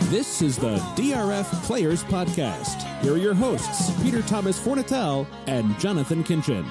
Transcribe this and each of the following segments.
This is the DRF Players Podcast. Here are your hosts, Peter Thomas Fornatel and Jonathan Kinchin.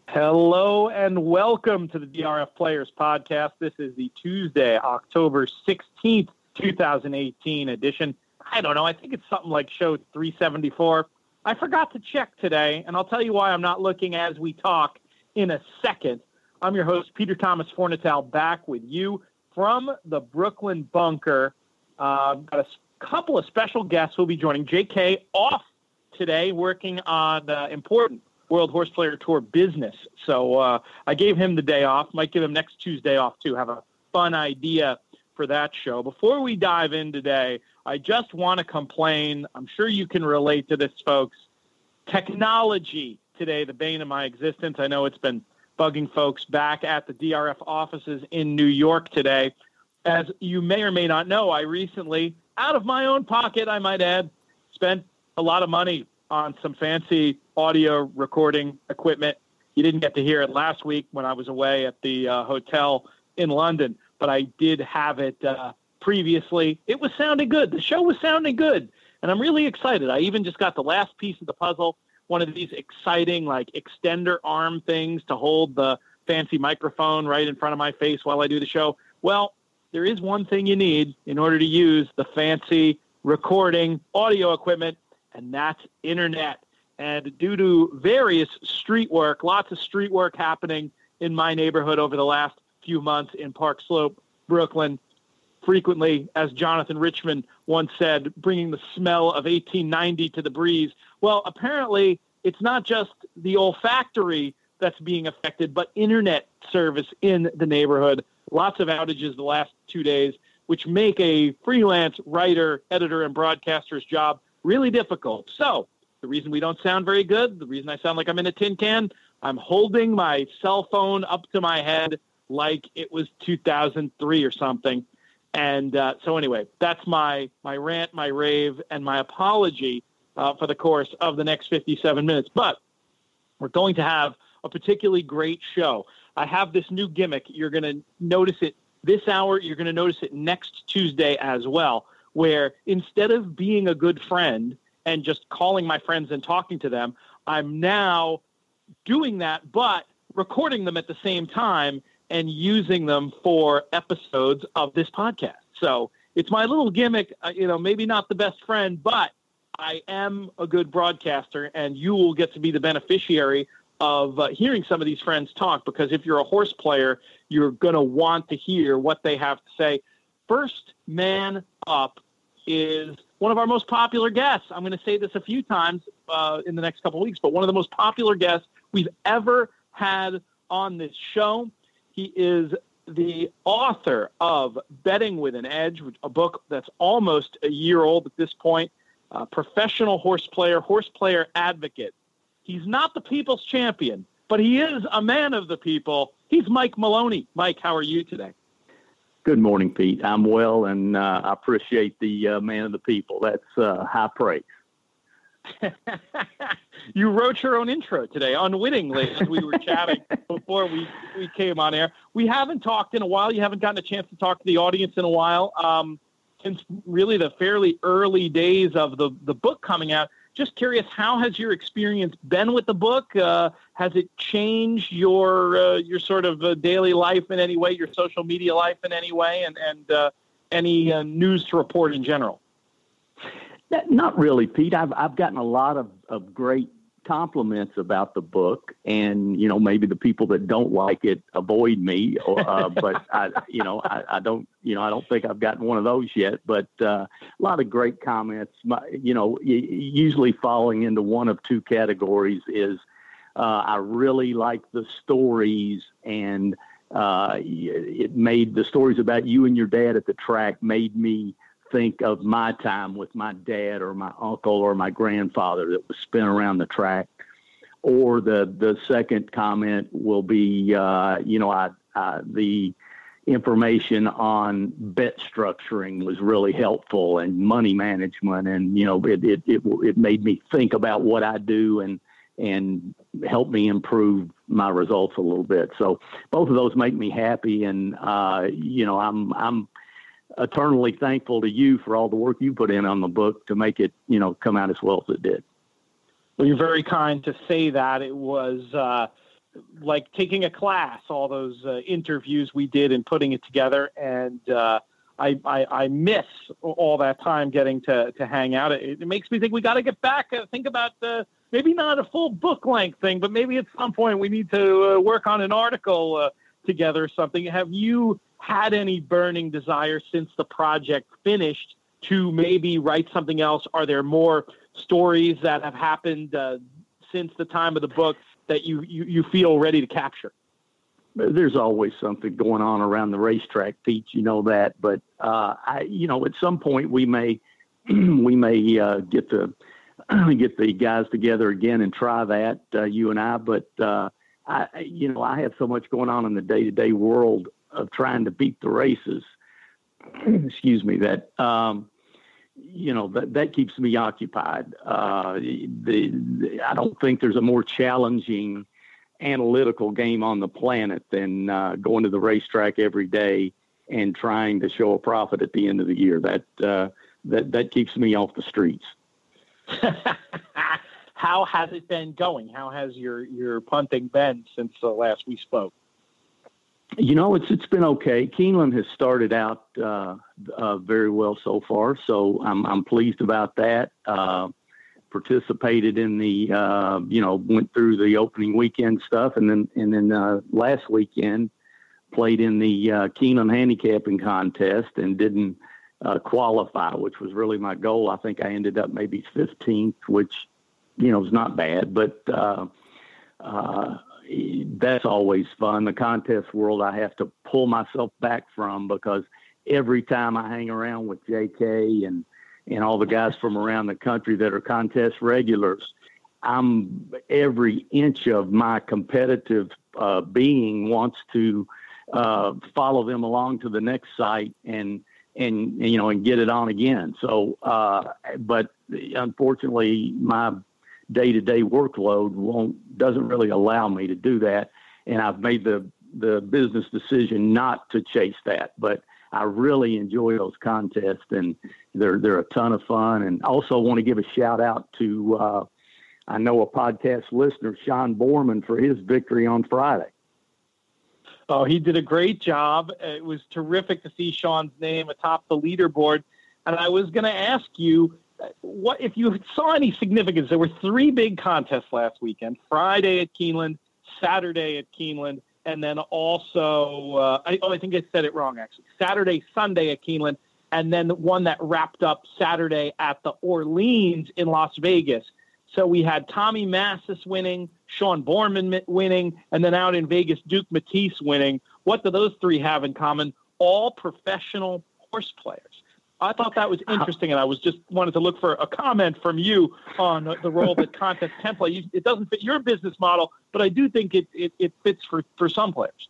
Hello and welcome to the DRF Players Podcast. This is the Tuesday, October 16th, 2018 edition. I don't know. I think it's something like show 374. I forgot to check today, and I'll tell you why I'm not looking as we talk in a second. I'm your host, Peter Thomas Fornatel, back with you from the Brooklyn bunker. Got a couple of special guests who will be joining. JK off today, working on important World Horse Player Tour business. So I gave him the day off. Might give him next Tuesday off, too. Have a fun idea for that show. Before we dive in today, I just want to complain. I'm sure you can relate to this, folks. Technology today, the bane of my existence. I know it's been bugging folks back at the DRF offices in New York today. As you may or may not know, I recently, out of my own pocket, I might add, spent a lot of money on some fancy audio recording equipment. You didn't get to hear it last week when I was away at the hotel in London, but I did have it previously. It was sounding good. The show was sounding good, and I'm really excited. I even just got the last piece of the puzzle, one of these exciting like extender arm things to hold the fancy microphone right in front of my face while I do the show. Well, there is one thing you need in order to use the fancy recording audio equipment, and that's internet. And due to various street work, lots of street work happening in my neighborhood over the last few months in Park Slope, Brooklyn, frequently, as Jonathan Richman once said, bringing the smell of 1890 to the breeze. Well, apparently, it's not just the olfactory that's being affected, but internet service in the neighborhood. Lots of outages the last 2 days, which make a freelance writer, editor, and broadcaster's job really difficult. So the reason we don't sound very good, the reason I sound like I'm in a tin can, I'm holding my cell phone up to my head like it was 2003 or something. And so anyway, that's my rant, my rave, and my apology for the course of the next 57 minutes. But we're going to have a particularly great show. I have this new gimmick. You're going to notice it this hour. You're going to notice it next Tuesday as well, where instead of being a good friend and just calling my friends and talking to them, I'm now doing that, but recording them at the same time and using them for episodes of this podcast. So it's my little gimmick, maybe not the best friend, but I am a good broadcaster, and you will get to be the beneficiary of hearing some of these friends talk, because if you're a horse player, you're going to want to hear what they have to say. First man up is one of our most popular guests. I'm going to say this a few times in the next couple of weeks, but one of the most popular guests we've ever had on this show. He is the author of Betting with an Edge, a book that's almost a year old at this point, professional horse player advocate. He's not the people's champion, but he is a man of the people. He's Mike Maloney. Mike, how are you today? Good morning, Pete. I'm well, and I appreciate the man of the people. That's high praise. You wrote your own intro today, unwittingly, as we were chatting before we came on air. We haven't talked in a while. You haven't gotten a chance to talk to the audience in a while, since really the fairly early days of the book coming out. Just curious, how has your experience been with the book? Has it changed your sort of daily life in any way, your social media life in any way, and any news to report in general? Not really, Pete. I've gotten a lot of great compliments about the book, and maybe the people that don't like it avoid me. But I don't think I've gotten one of those yet. But a lot of great comments. Usually falling into one of two categories is I really like the stories, and it made the stories about you and your dad at the track made me think of my time with my dad or my uncle or my grandfather that was spent around the track. Or the second comment will be, the information on bet structuring was really helpful, and money management, and it made me think about what I do and help me improve my results a little bit. So both of those make me happy. And, I'm eternally thankful to you for all the work you put in on the book to make it, come out as well as it did. Well, you're very kind to say that. It was like taking a class, all those interviews we did and putting it together. And I miss all that time getting to hang out. It makes me think we got to get back and think about maybe not a full book length thing, but maybe at some point we need to work on an article together or something. Have you had any burning desire since the project finished to maybe write something else? Are there more stories that have happened since the time of the book that you feel ready to capture? There's always something going on around the racetrack, Pete. You know that, but at some point we may get the guys together again and try that, you and I. But I have so much going on in the day-to-day world of trying to beat the races. Excuse me, that keeps me occupied. I don't think there's a more challenging analytical game on the planet than going to the racetrack every day and trying to show a profit at the end of the year. That keeps me off the streets. How has it been going? How has your punting been since the last we spoke? It's been okay. Keeneland has started out very well so far, so I'm pleased about that. Participated in the went through the opening weekend stuff, and then last weekend played in the Keeneland handicapping contest and didn't qualify, which was really my goal. I think I ended up maybe 15th, which is not bad, but that's always fun. The contest world I have to pull myself back from, because every time I hang around with JK and all the guys from around the country that are contest regulars, every inch of my competitive being wants to follow them along to the next site and get it on again. So, but unfortunately, my day-to-day workload doesn't really allow me to do that, and I've made the business decision not to chase that. But I really enjoy those contests, and they're a ton of fun. And also want to give a shout out to I know a podcast listener, Sean Borman, for his victory on Friday. Oh, he did a great job. It was terrific to see Sean's name atop the leaderboard. And I was going to ask you, what if you saw any significance? There were 3 big contests last weekend: Friday at Keeneland, Saturday at Keeneland, and then also I think I said it wrong, actually. Saturday, Sunday at Keeneland, and then the one that wrapped up Saturday at the Orleans in Las Vegas. So we had Tommy Massis winning, Sean Borman winning, and then out in Vegas, Duke Matisse winning. What do those 3 have in common? All professional horse players. I thought that was interesting, and I was just wanted to look for a comment from you on the role that contest template. It doesn't fit your business model, but I do think it fits for some players.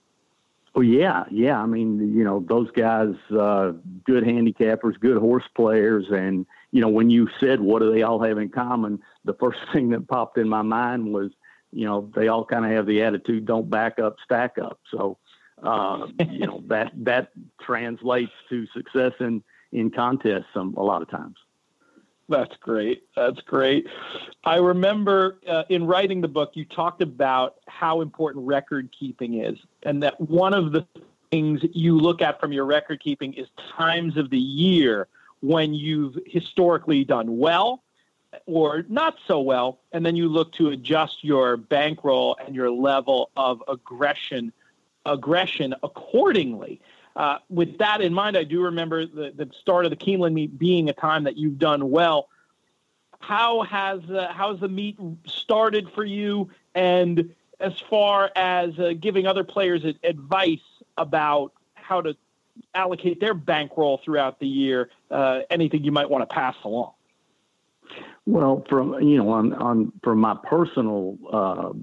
Oh, yeah. I mean, those guys, good handicappers, good horse players. And, when you said, what do they all have in common? The first thing that popped in my mind was, they all kind of have the attitude, don't back up, stack up. So, that translates to success in contests a lot of times. That's great. I remember in writing the book, you talked about how important record keeping is, and that one of the things you look at from your record keeping is times of the year when you've historically done well or not so well, and then you look to adjust your bankroll and your level of aggression accordingly. With that in mind, I do remember the start of the Keeneland meet being a time that you've done well. How's the meet started for you? And as far as giving other players advice about how to allocate their bankroll throughout the year, anything you might want to pass along? Well, from my personal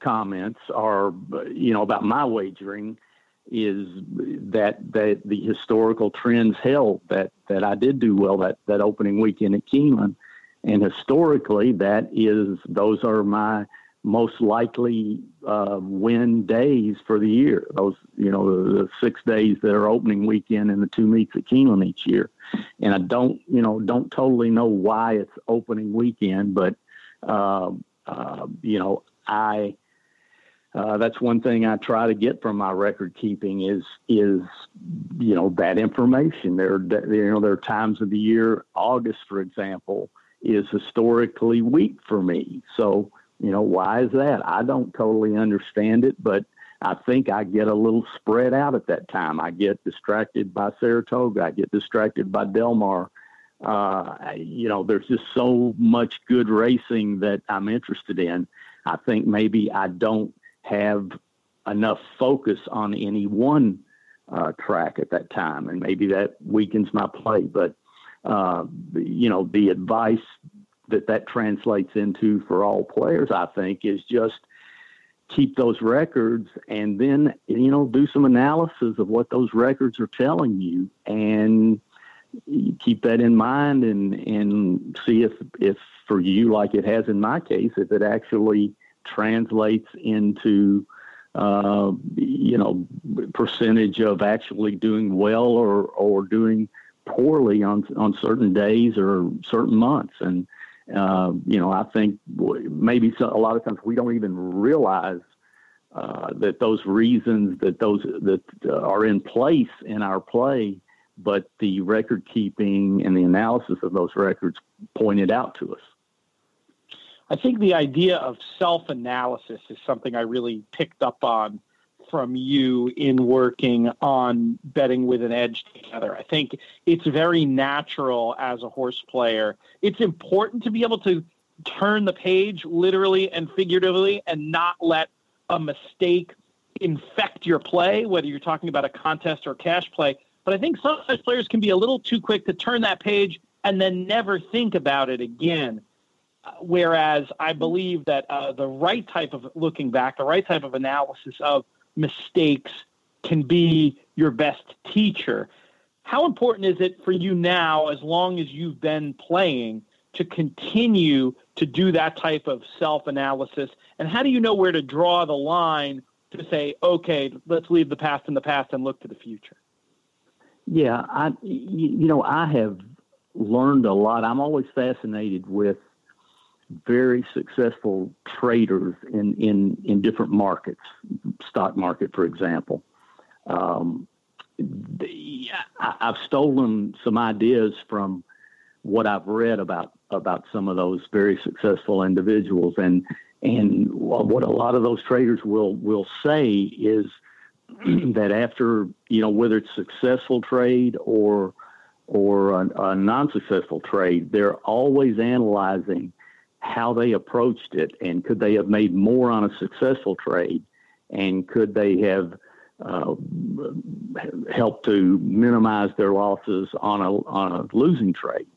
comments are, about my wagering, is that the historical trends held that I did do well that opening weekend at Keeneland. And historically, those are my most likely win days for the year. Those, the 6 days that are opening weekend and the 2 meets at Keeneland each year. And I don't totally know why it's opening weekend, but that's one thing I try to get from my record keeping is that information. There are times of the year, August, for example, is historically weak for me. So, why is that? I don't totally understand it, but I think I get a little spread out at that time. I get distracted by Saratoga. I get distracted by Del Mar. There's just so much good racing that I'm interested in. I think maybe I don't have enough focus on any one track at that time, and maybe that weakens my play. But, the advice that translates into for all players, I think, is just keep those records and then, do some analysis of what those records are telling you, and you keep that in mind and see if for you, like it has in my case, if it actually translates into, percentage of actually doing well or doing poorly on certain days or certain months. And, I think maybe a lot of times we don't even realize that those reasons that are in place in our play, but the record keeping and the analysis of those records pointed out to us. I think the idea of self-analysis is something I really picked up on from you in working on Betting with an Edge together. I think it's very natural as a horse player. It's important to be able to turn the page literally and figuratively and not let a mistake infect your play, whether you're talking about a contest or cash play. But I think sometimes players can be a little too quick to turn that page and then never think about it again. Whereas I believe that the right type of looking back, the right type of analysis of mistakes can be your best teacher. How important is it for you now, as long as you've been playing, to continue to do that type of self-analysis? And how do you know where to draw the line to say, okay, let's leave the past in the past and look to the future? Yeah, I have learned a lot. I'm always fascinated with very successful traders in different markets, stock market, for example. I've stolen some ideas from what I've read about some of those very successful individuals. And what a lot of those traders will say is that after, whether it's successful trade or a non-successful trade, they're always analyzing how they approached it, and could they have made more on a successful trade, and could they have helped to minimize their losses on a losing trade.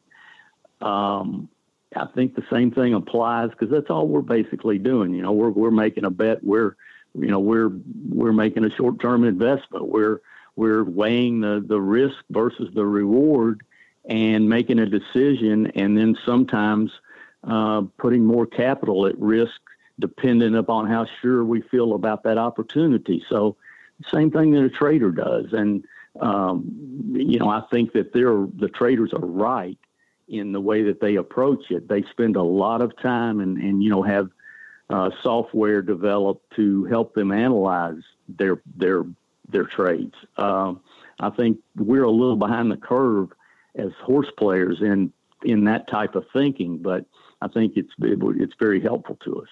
I think the same thing applies, because that's all we're basically doing. We're making a bet. We're making a short-term investment. We're weighing the risk versus the reward and making a decision, and then sometimes putting more capital at risk dependent upon how sure we feel about that opportunity. So same thing that a trader does. And, I think that the traders are right in the way that they approach it. They spend a lot of time and have software developed to help them analyze their trades. I think we're a little behind the curve as horse players in that type of thinking, but I think it's very helpful to us.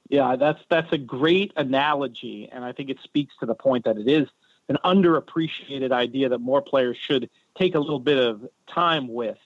Yeah, that's a great analogy, and I think it speaks to the point that it is an underappreciated idea that more players should take a little bit of time with.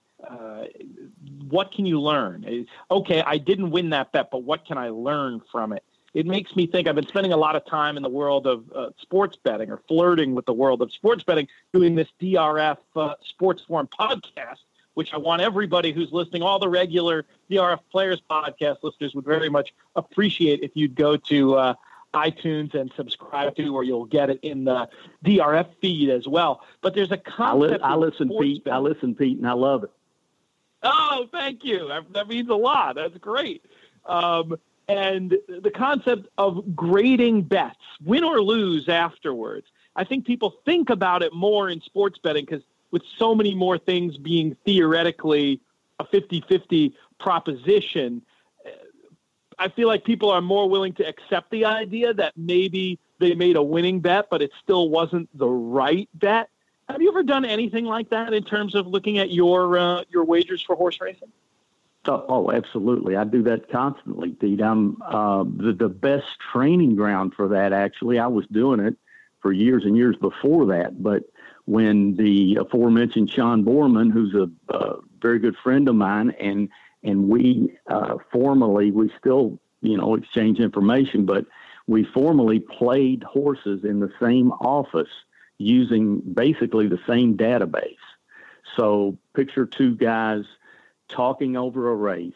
What can you learn? Okay, I didn't win that bet, but what can I learn from it? It makes me think. I've been spending a lot of time in the world of sports betting, or flirting with the world of sports betting, doing this DRF Sports Forum podcast, which I want everybody who's listening, all the regular DRF Players podcast listeners, would very much appreciate if you'd go to iTunes and subscribe to, or you'll get it in the DRF feed as well. But there's a concept. I listen, Pete, and I love it. Oh, thank you. That means a lot. That's great. and the concept of grading bets, win or lose afterwards. I think people think about it more in sports betting because with so many more things being theoretically a 50-50 proposition, I feel like people are more willing to accept the idea that maybe they made a winning bet, but it still wasn't the right bet. Have you ever done anything like that in terms of looking at your wagers for horse racing? Oh, absolutely. I do that constantly, Pete. I'm the best training ground for that, actually. I was doing it for years and years before that. But when the aforementioned Sean Borman, who's a very good friend of mine, and we formally, we still, exchange information, but we formally played horses in the same office using basically the same database. So picture two guys talking over a race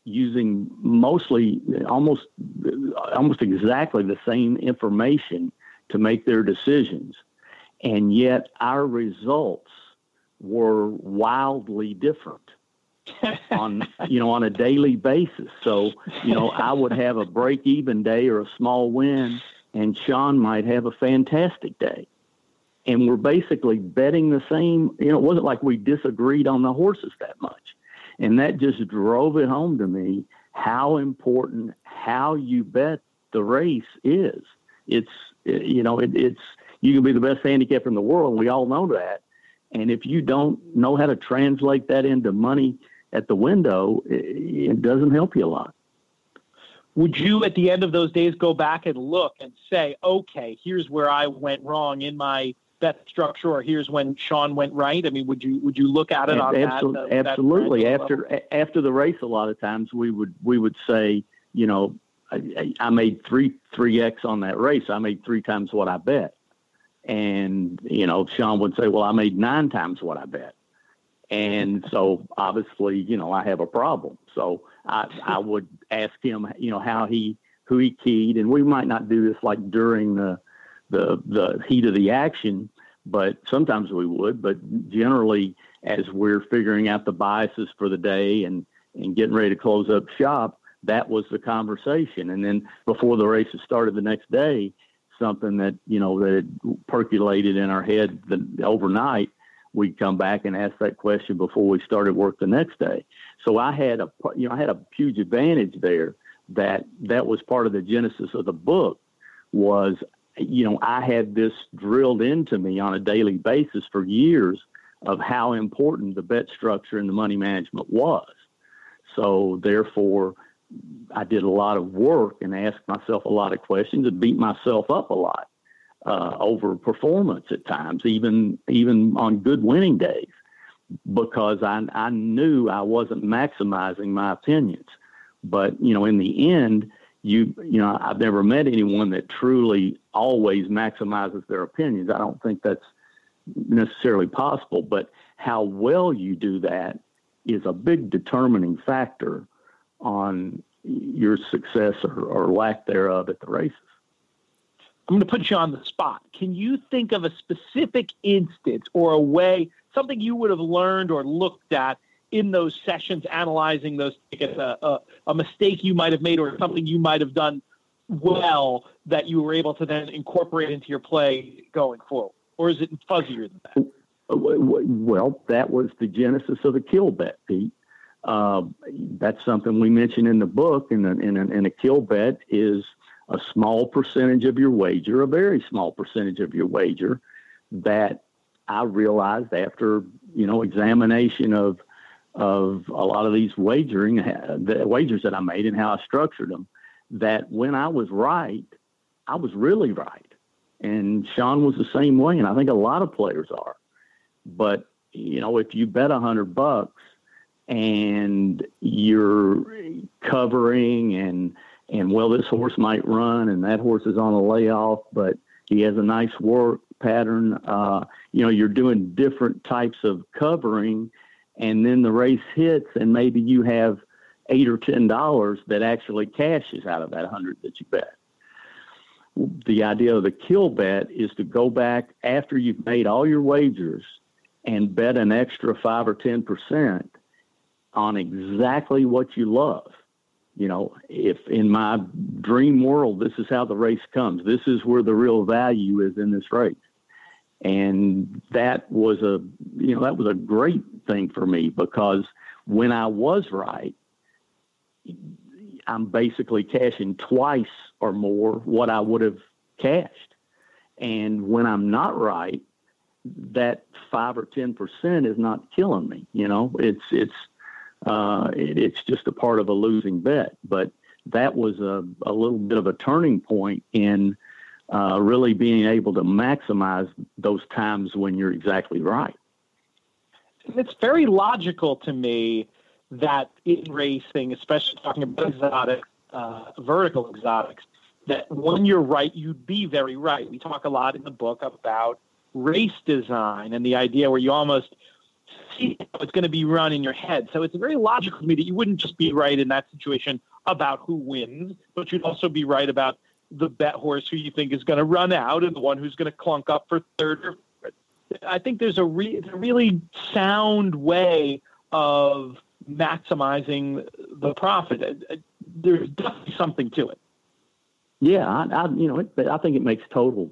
using mostly almost exactly the same information to make their decisions. And yet our results were wildly different on a daily basis. So, I would have a break-even day or a small win, and Sean might have a fantastic day. And we're basically betting the same. It wasn't like we disagreed on the horses that much. And that just drove it home to me how important how you bet the race is. It's you can be the best handicapper in the world. We all know that. And if you don't know how to translate that into money at the window, it doesn't help you a lot. Would you, at the end of those days, go back and look and say, okay, here's where I went wrong in my bet structure, or here's when Sean went right? I mean, would you look at it on absolutely. that After the race, a lot of times we would say, I made 3x on that race. I made 3 times what I bet. And, Sean would say, well, I made 9 times what I bet. And so obviously, I have a problem. So I would ask him, who he keyed, and we might not do this like during the heat of the action, but sometimes we would. But generally, as we're figuring out the biases for the day and getting ready to close up shop, that was the conversation. And then before the races started the next day, something that that had percolated in our head overnight, we'd come back and ask that question before we started work the next day. So I had a huge advantage there. That was part of the genesis of the book. Was I had this drilled into me on a daily basis for years of how important the bet structure and the money management was. So therefore, I did a lot of work and asked myself a lot of questions and beat myself up a lot over performance at times, even on good winning days, because I knew I wasn't maximizing my opinions. But, in the end, I've never met anyone that truly always maximizes their opinions. I don't think that's necessarily possible, but how well you do that is a big determining factor on your success or lack thereof at the races. I'm going to put you on the spot. Can you think of a specific instance or a way, something you would have learned or looked at in those sessions, analyzing those tickets, a mistake you might have made or something you might have done well that you were able to then incorporate into your play going forward? Or is it fuzzier than that? Well, that was the genesis of the kill bet, Pete. That's something we mentioned in the book. And a kill bet is a small percentage of your wager, a very small percentage of your wager, that I realized after, examination of a lot of these the wagers that I made and how I structured them, that when I was right, I was really right. And Sean was the same way. And I think a lot of players are. But, if you bet $100 and you're covering and well, this horse might run and that horse is on a layoff, but he has a nice work pattern. You're doing different types of covering, and then the race hits and maybe you have $8 or $10 that actually cashes out of that 100 that you bet. The idea of the kill bet is to go back after you've made all your wagers and bet an extra 5 or 10% on exactly what you love. if in my dream world, this is how the race comes, this is where the real value is in this race. And that was a great thing for me, because when I was right, I'm basically cashing twice or more what I would have cashed. And when I'm not right, that 5 or 10% is not killing me. It's just a part of a losing bet. But that was a little bit of a turning point in really being able to maximize those times when you're exactly right. It's very logical to me that in racing, especially talking about exotics, vertical exotics, that when you're right, you'd be very right. We talk a lot in the book about race design and the idea where you almost see how it's going to be run in your head. So it's very logical to me that you wouldn't just be right in that situation about who wins, but you'd also be right about the bet horse who you think is going to run out and the one who's going to clunk up for third or fourth. I think there's a really sound way of maximizing the profit. There's definitely something to it. Yeah, I think it makes total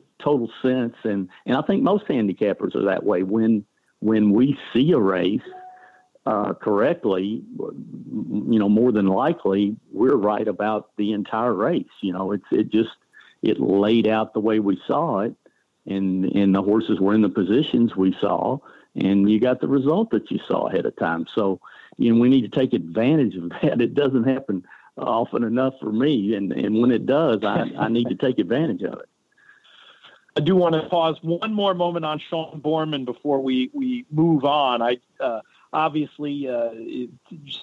sense, and I think most handicappers are that way. When we see a race correctly, more than likely we're right about the entire race. It laid out the way we saw it, and the horses were in the positions we saw, and you got the result that you saw ahead of time. So, we need to take advantage of that. It doesn't happen often enough for me, and when it does, I need to take advantage of it. I do want to pause one more moment on Sean Borman before we move on. Obviously, you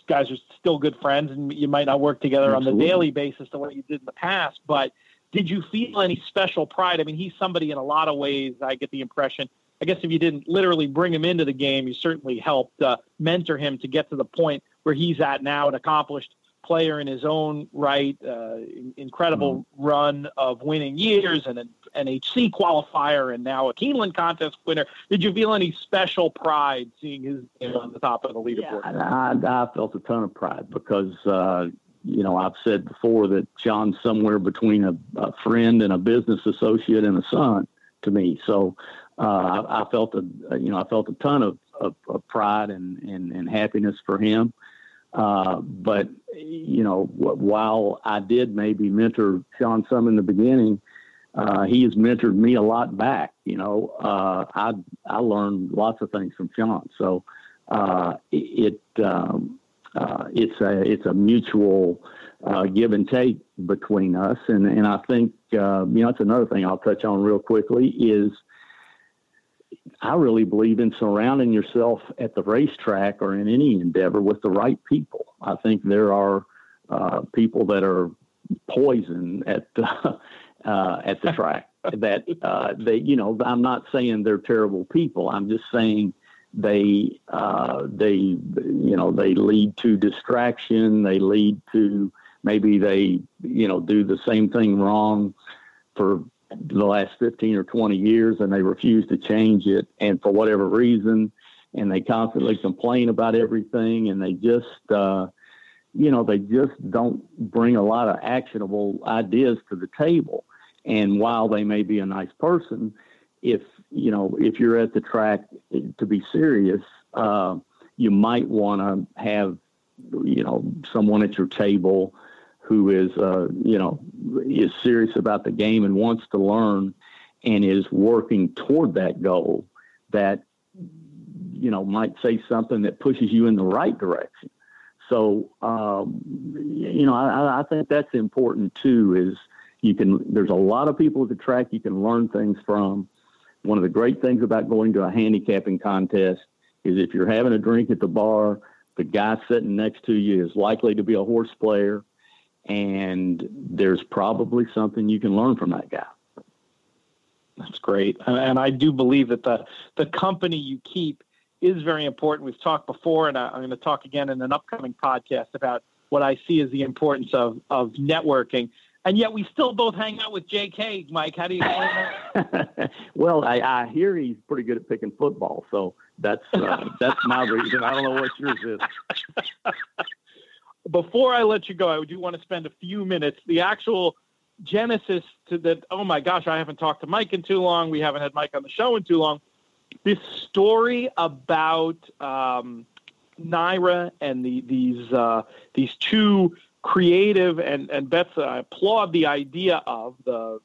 guys are still good friends, and you might not work together on the daily basis the way you did in the past, but did you feel any special pride? I mean, he's somebody in a lot of ways, I get the impression. I guess if you didn't literally bring him into the game, you certainly helped mentor him to get to the point where he's at now, an accomplished player in his own right, incredible run of winning years, and an NHC qualifier, and now a Keeneland contest winner. Did you feel any special pride seeing his name on the top of the leaderboard? Yeah, I felt a ton of pride because, I've said before that John's somewhere between a friend and a business associate and a son to me. So I felt a ton of pride and happiness for him. But while I did maybe mentor Sean some in the beginning, he has mentored me a lot back. I learned lots of things from Sean. So it's a mutual give and take between us. And I think that's another thing I'll touch on real quickly is I really believe in surrounding yourself at the racetrack or in any endeavor with the right people. I think there are people that are poison at the track that I'm not saying they're terrible people. I'm just saying they lead to distraction. They lead to maybe they do the same thing wrong for the last 15 or 20 years, and they refuse to change it. And for whatever reason, and they constantly complain about everything, and they just don't bring a lot of actionable ideas to the table. And while they may be a nice person, if you're at the track to be serious, you might want to have, someone at your table who is serious about the game and wants to learn and is working toward that goal that, might say something that pushes you in the right direction. So, I think that's important too, is there's a lot of people at the track you can learn things from. One of the great things about going to a handicapping contest is if you're having a drink at the bar, the guy sitting next to you is likely to be a horse player, and there's probably something you can learn from that guy. That's great. And I do believe that the company you keep is very important. We've talked before, and I'm going to talk again in an upcoming podcast about what I see as the importance of networking. And yet we still both hang out with JK, Mike. How do you explain that? Well, I hear he's pretty good at picking football, so that's my reason. I don't know what yours is. before I let you go, I do want to spend a few minutes, the actual genesis to that. Oh my gosh, I haven't talked to Mike in too long. We haven't had Mike on the show in too long. This story about Naira and these two creative and Beth, I applaud the idea of there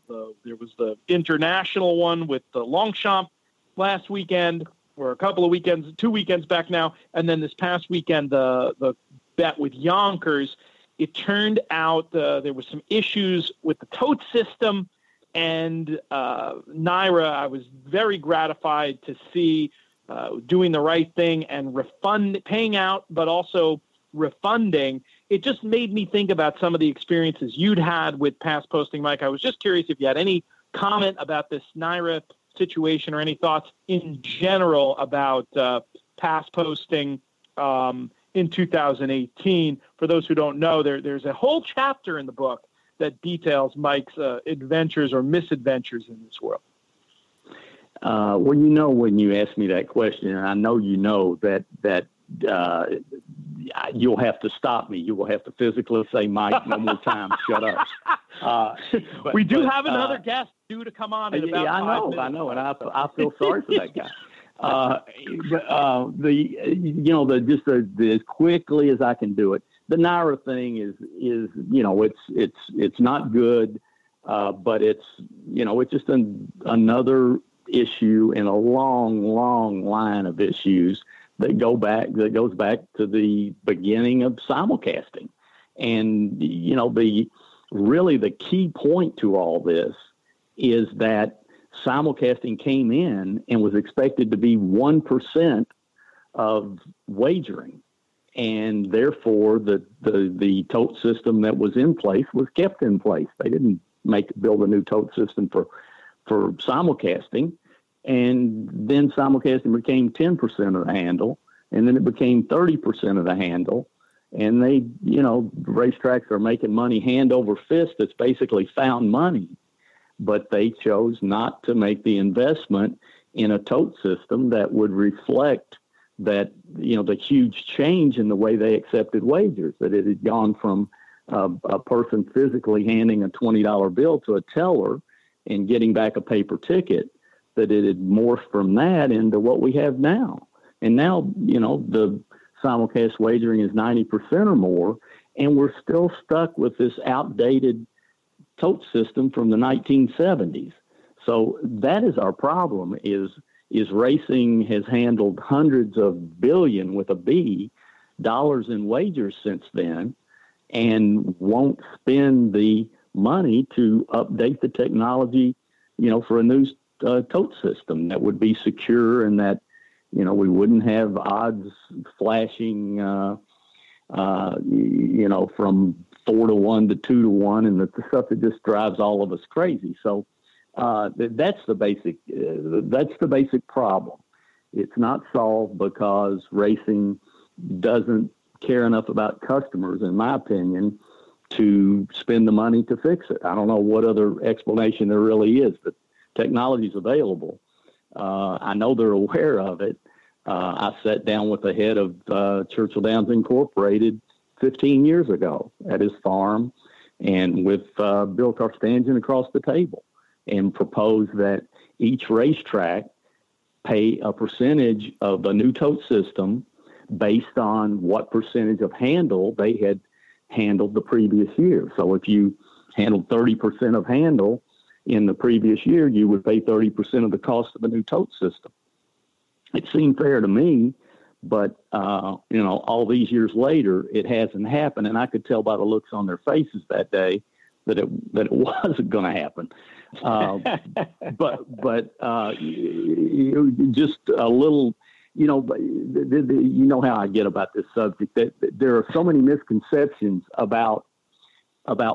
was the international one with the Longchamp last weekend, or a couple of weekends, 2 weekends back now, and then this past weekend the bet with Yonkers. It turned out there was some issues with the tote system, and Naira, I was very gratified to see doing the right thing and paying out, but also refunding. It just made me think about some of the experiences you'd had with pass posting, Mike. I was just curious if you had any comment about this Naira situation or any thoughts in general about pass posting in 2018. For those who don't know, there's a whole chapter in the book that details Mike's adventures or misadventures in this world. Well, when you ask me that question, and I know that you'll have to stop me. You will have to physically say, Mike, no more time, shut up. We do have another guest due to come on in about 5 minutes. I know, and I feel sorry for that guy. As quickly as I can do it, the Naira thing is it's not good, but it's just another issue in a long line of issues that goes back to the beginning of simulcasting. And the key point to all this is that simulcasting came in and was expected to be 1% of wagering, and therefore the tote system that was in place was kept in place. They didn't build a new tote system for simulcasting, and then simulcasting became 10% of the handle, and then it became 30% of the handle, and racetracks are making money hand over fist. It's basically found money. But they chose not to make the investment in a tote system that would reflect that, the huge change in the way they accepted wagers, that it had gone from a person physically handing a $20 bill to a teller and getting back a paper ticket, that it had morphed from that into what we have now. And now, the simulcast wagering is 90% or more, and we're still stuck with this outdated tote system from the 1970s. So that is our problem, is racing has handled hundreds of billion with a B dollars in wagers since then, and won't spend the money to update the technology, for a new tote system that would be secure, and that, we wouldn't have odds flashing, from 4-1 to 2-1, and the stuff that just drives all of us crazy. So that's the basic problem. It's not solved because racing doesn't care enough about customers, in my opinion, to spend the money to fix it. I don't know what other explanation there really is, but technology is available. I know they're aware of it. I sat down with the head of Churchill Downs Incorporated 15 years ago at his farm, and with Bill Carstangen across the table, and proposed that each racetrack pay a percentage of the new tote system based on what percentage of handle they had handled the previous year. So if you handled 30% of handle in the previous year, you would pay 30% of the cost of the new tote system. It seemed fair to me, but, all these years later, it hasn't happened. And I could tell by the looks on their faces that day that it wasn't going to happen. But just a little, you know how I get about this subject, that there are so many misconceptions about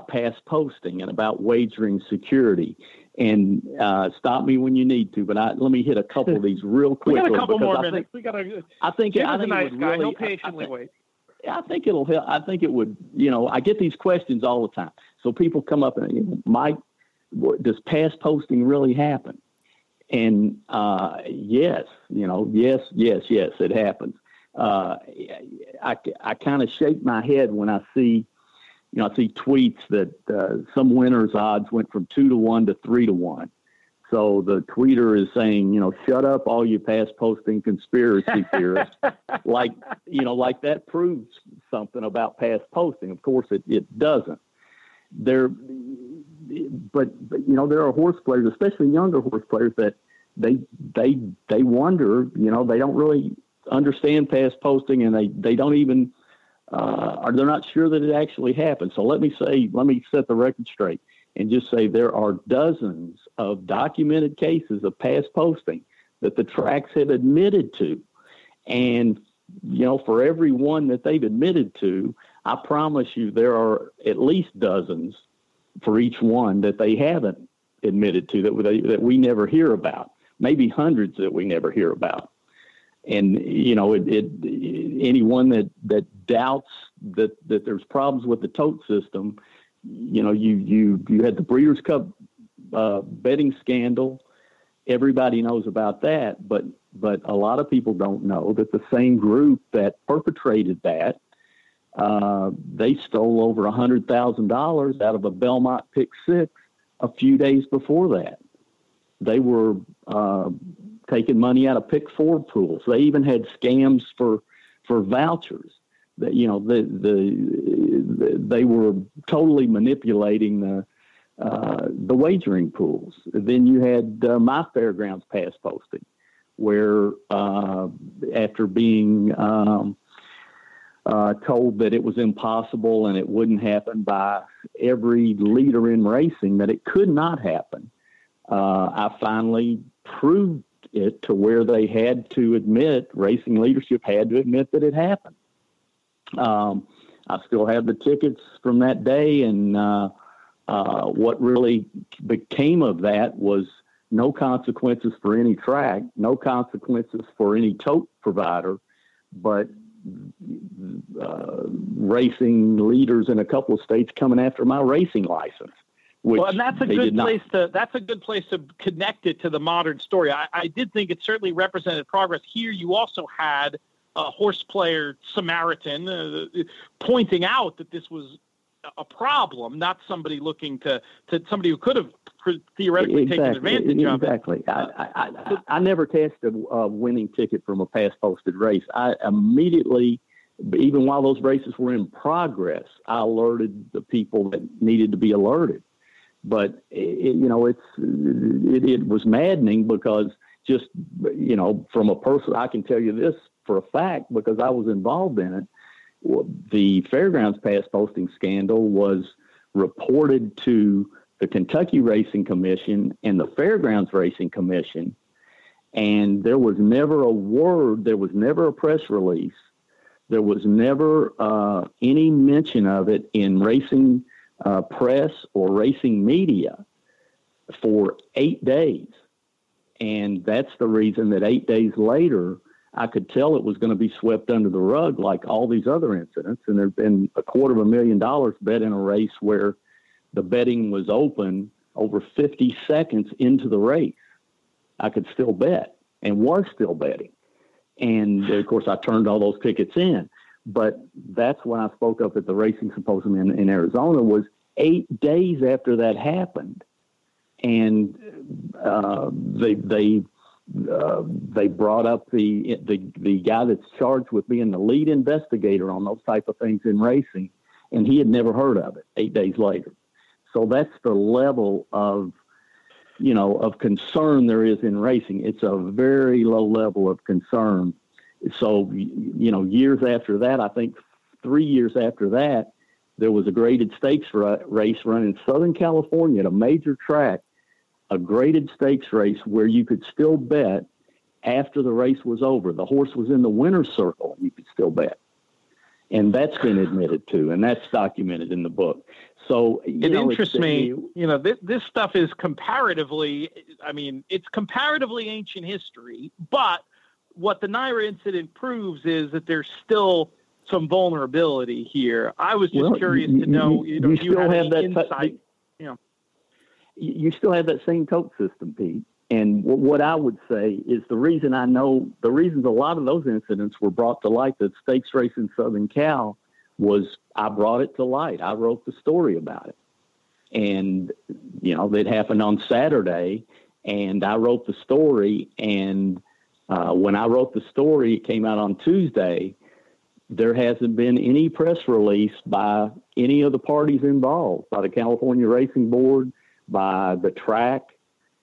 pass posting and about wagering security. And stop me when you need to, but let me hit a couple of these real quick. We got a couple more minutes. I think Jim is a nice guy. He'll patiently wait. I think it'll help. I think it would. I get these questions all the time. So people come up and, Mike, does pass posting really happen? And yes, it happens. I kind of shake my head when I see, I see tweets that some winners' odds went from 2-1 to 3-1. So the tweeter is saying, shut up, all you past posting conspiracy theorists. like that proves something about past posting. Of course, it doesn't. But there are horse players, especially younger horse players, that they wonder, they don't really understand past posting, and they don't even, they're not sure that it actually happened. So let me set the record straight and just say there are dozens of documented cases of past posting that the tracks have admitted to. And, for every one that they've admitted to, I promise you there are at least dozens for each one that they haven't admitted to, that we never hear about, maybe hundreds that we never hear about. And, anyone that doubts that there's problems with the tote system, you had the Breeders' Cup betting scandal. Everybody knows about that, but a lot of people don't know that the same group that perpetrated that, they stole over $100,000 out of a Belmont Pick 6 a few days before that. They were taking money out of Pick 4 pools. They even had scams for vouchers. That they were totally manipulating the wagering pools. Then you had my Fairgrounds pass posting, where after being told that it was impossible and it wouldn't happen by every leader in racing, that it could not happen, I finally proved it to where they had to admit, racing leadership had to admit that it happened. I still have the tickets from that day, and what really became of that was no consequences for any track, no consequences for any tote provider, but racing leaders in a couple of states coming after my racing license. And that's a good place to connect it to the modern story. I did think it certainly represented progress. Here you also had a horse player Samaritan pointing out that this was a problem, not somebody looking to somebody who could have theoretically taken advantage of it. Exactly. I never cashed a winning ticket from a past posted race. I immediately, even while those races were in progress, I alerted the people that needed to be alerted. But it was maddening because just, from a person, I can tell you this for a fact because I was involved in it. The Fairgrounds pass posting scandal was reported to the Kentucky Racing Commission and the Fairgrounds Racing Commission, and there was never a word, there was never a press release, there was never any mention of it in racing press or racing media for 8 days. And that's the reason that 8 days later, I could tell it was going to be swept under the rug like all these other incidents. And there'd been $250,000 bet in a race where the betting was open over 50 seconds into the race. I could still bet and was still betting. And of course I turned all those tickets in, but that's when I spoke up at the racing symposium in Arizona, was 8 days after that happened. And they brought up the guy that's charged with being the lead investigator on those type of things in racing, and he had never heard of it 8 days later. So that's the level of concern there is in racing. It's a very low level of concern. So, years after that, I think 3 years after that, there was a graded stakes race run in Southern California at a major track, a graded stakes race where you could still bet after the race was over. The horse was in the winner's circle, and you could still bet. And that's been admitted to, and that's documented in the book. So it interests me, this stuff is it's comparatively ancient history, but what the Naira incident proves is that there's still some vulnerability here. I was just curious to know, do you have any insight? You still have that same tote system, Pete. And what I would say is the reasons a lot of those incidents were brought to light, the stakes race in Southern Cal, was I brought it to light. I wrote the story about it. And, that happened on Saturday, and I wrote the story. And when I wrote the story, it came out on Tuesday. There hasn't been any press release by any of the parties involved, by the California Racing Board, by the track,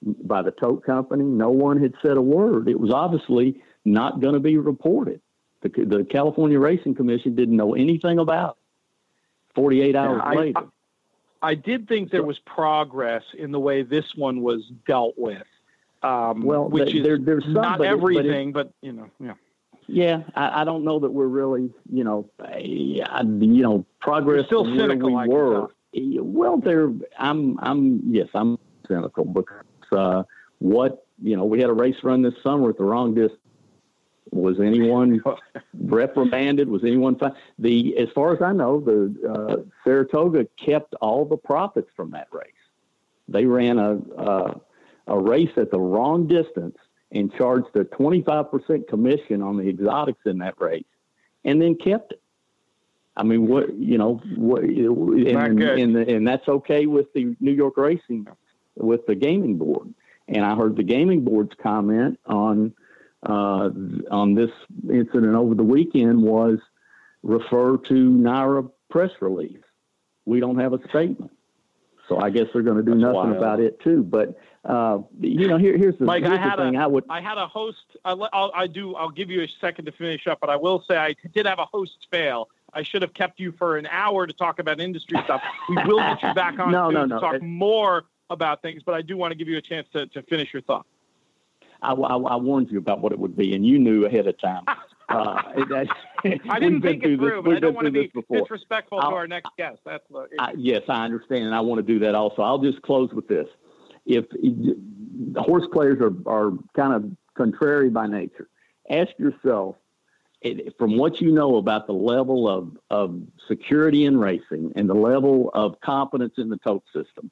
by the tote company. No one had said a word. It was obviously not going to be reported. The California Racing Commission didn't know anything about it 48 hours later. I did think there was progress in the way this one was dealt with. Which is there's not everything, but yeah. Yeah, I don't know that we're really, progress. You're still cynical, we were. Well, I'm cynical because we had a race run this summer at the wrong distance. Was anyone reprimanded? Was anyone fine? As far as I know, the Saratoga kept all the profits from that race. They ran a race at the wrong distance and charged a 25% commission on the exotics in that race, and then kept it. I mean, and that's okay with the New York Racing, with the gaming board. And I heard the gaming board's comment on this incident over the weekend was refer to NYRA press release. We don't have a statement. So I guess they're going to do nothing about it too. But here's the Mike. I had a host. I'll give you a second to finish up, but I will say I did have a host fail. I should have kept you for an hour to talk about industry stuff. We will get you back on to talk more about things, but I do want to give you a chance to finish your thought. I warned you about what it would be, and you knew ahead of time. I didn't think it through, but I don't want to be disrespectful to our next guest. That's yes, I understand, and I want to do that also. I'll just close with this. If the horse players are kind of contrary by nature, ask yourself, from what you know about the level of security in racing and the level of competence in the tote system,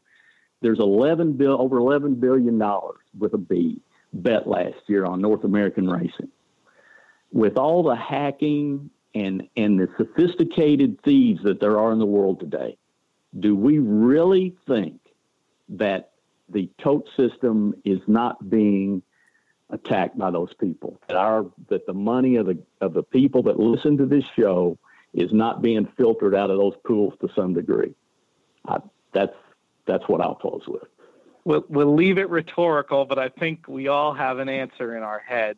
there's over $11 billion with a B bet last year on North American racing. With all the hacking and the sophisticated thieves that there are in the world today, do we really think that the tote system is not being attacked by those people? That the money of the people that listen to this show is not being filtered out of those pools to some degree? That's what I'll close with. We'll leave it rhetorical, but I think we all have an answer in our head.